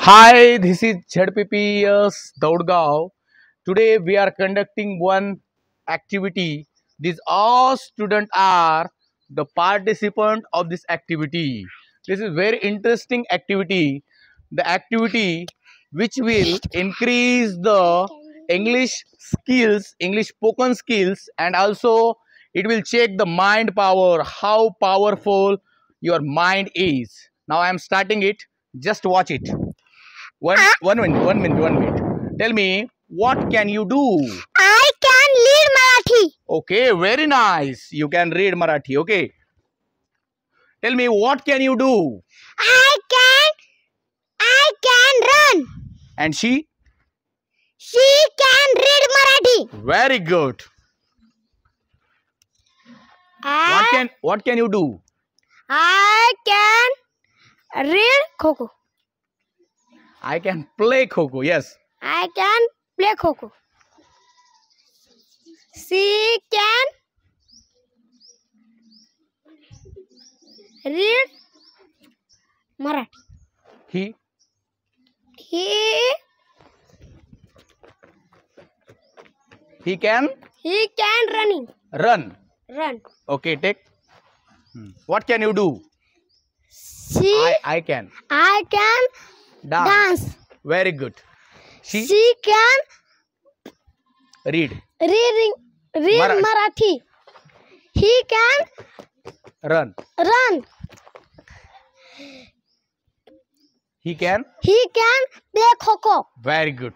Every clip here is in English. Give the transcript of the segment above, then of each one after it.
Hi, this is ZPPS Daudgaon. Today we are conducting one activity. These all students are the participant of this activity. This is very interesting activity. The activity which will increase the English skills, English spoken skills, and also it will check the mind power, how powerful your mind is. Now I am starting it. Just watch it. One minute. Tell me, what can you do? I can read Marathi. Okay, very nice. You can read Marathi. Okay. Tell me, what can you do? I can run. And she? She can read Marathi. Very good. What can you do? I can read Kho. I can play Kho. Yes. I can play Kho. She can read Marathi. He He can can run. run. Okay, take. What can you do? I can I can dance. Very good. She can read read Marathi. He can run. run. He can. Play Kho. Very good.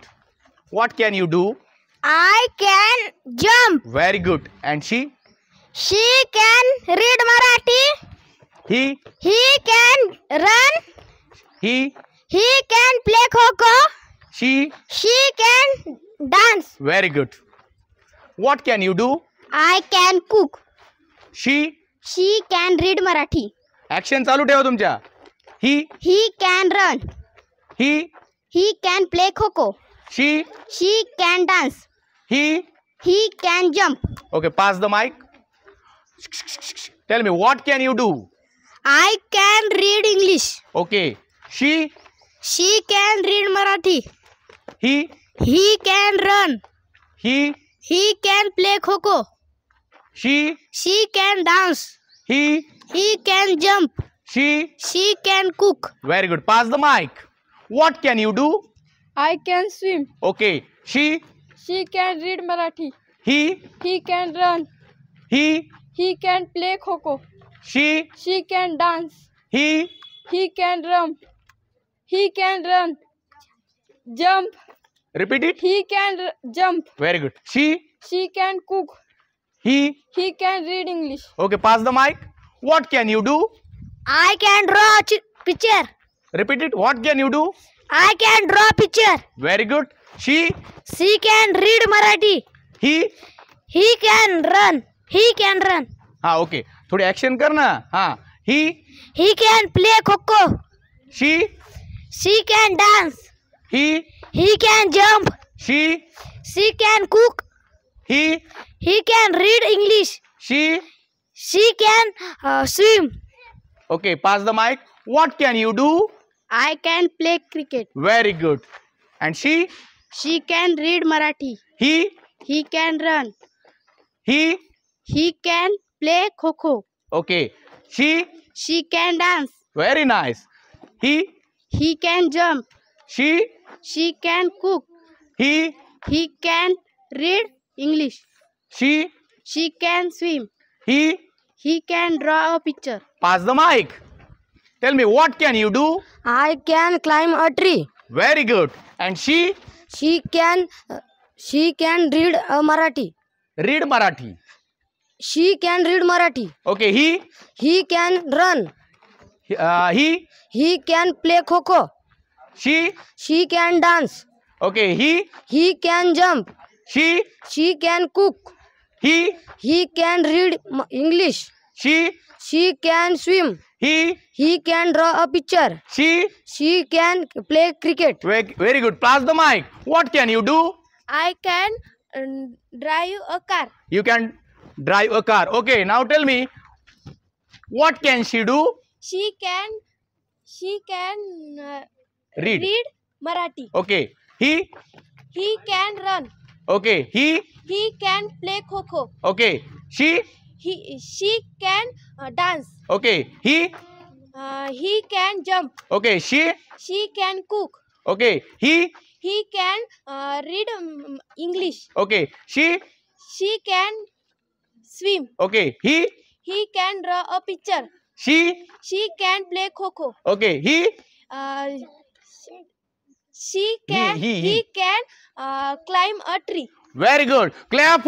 What can you do? I can jump. Very good. And she can read Marathi. he can run. he can play Kho. she can dance. Very good. What can you do? I can cook. she can read Marathi. Action चालू ठेवा तुमच्या. he can run. he can play Kho. she can dance. he can jump. Okay, pass the mic. Tell me, what can you do? I can read English. Okay, she can read Marathi. he can run. he can play Kho. she can dance. he can jump. she can cook. Very good. Pass the mic. What can you do? I can swim. Okay, she can read Marathi. he can run. he can play Kho. she can dance. he can run. Jump. repeat it. He can jump. Very good. She can cook. he can read English. Okay, pass the mic. What can you do? I can draw picture. Repeat it. What can you do? I can draw picture. Very good. She can read Marathi. he can run. can run. हाँ okay, थोड़ी action कर ना. हाँ, he can play Kho. she can dance. he can jump. she can cook. he can read English. she can swim. Okay, pass the mic. What can you do? I can play cricket. Very good. And she can read Marathi. he can run. he can play Kho. Okay, she can dance. very nice. He can jump. she can cook. he can read English. she can swim. he can draw a picture. Pass the mic. Tell me, what can you do? I can climb a tree. Very good. And she can read Marathi. read Marathi. Can read Marathi. Okay, he can run. he Can play Kho. she can dance. okay, he can jump. she can cook. he can read English. she can swim. he can draw a picture. she can play cricket. Very good. Pass the mic. What can you do? I can drive a car. You can drive a car. Okay, now tell me, what can she do? She can Read. Marathi. Okay. He. He can run. Okay. He can play kho. Okay. She. She can dance. Okay. He can jump. Okay. She can cook. Okay. He can read English. Okay. She can swim. Okay. He can draw a picture. She can play kho. Okay. Uh, she can He climb a tree. Very good. Clap for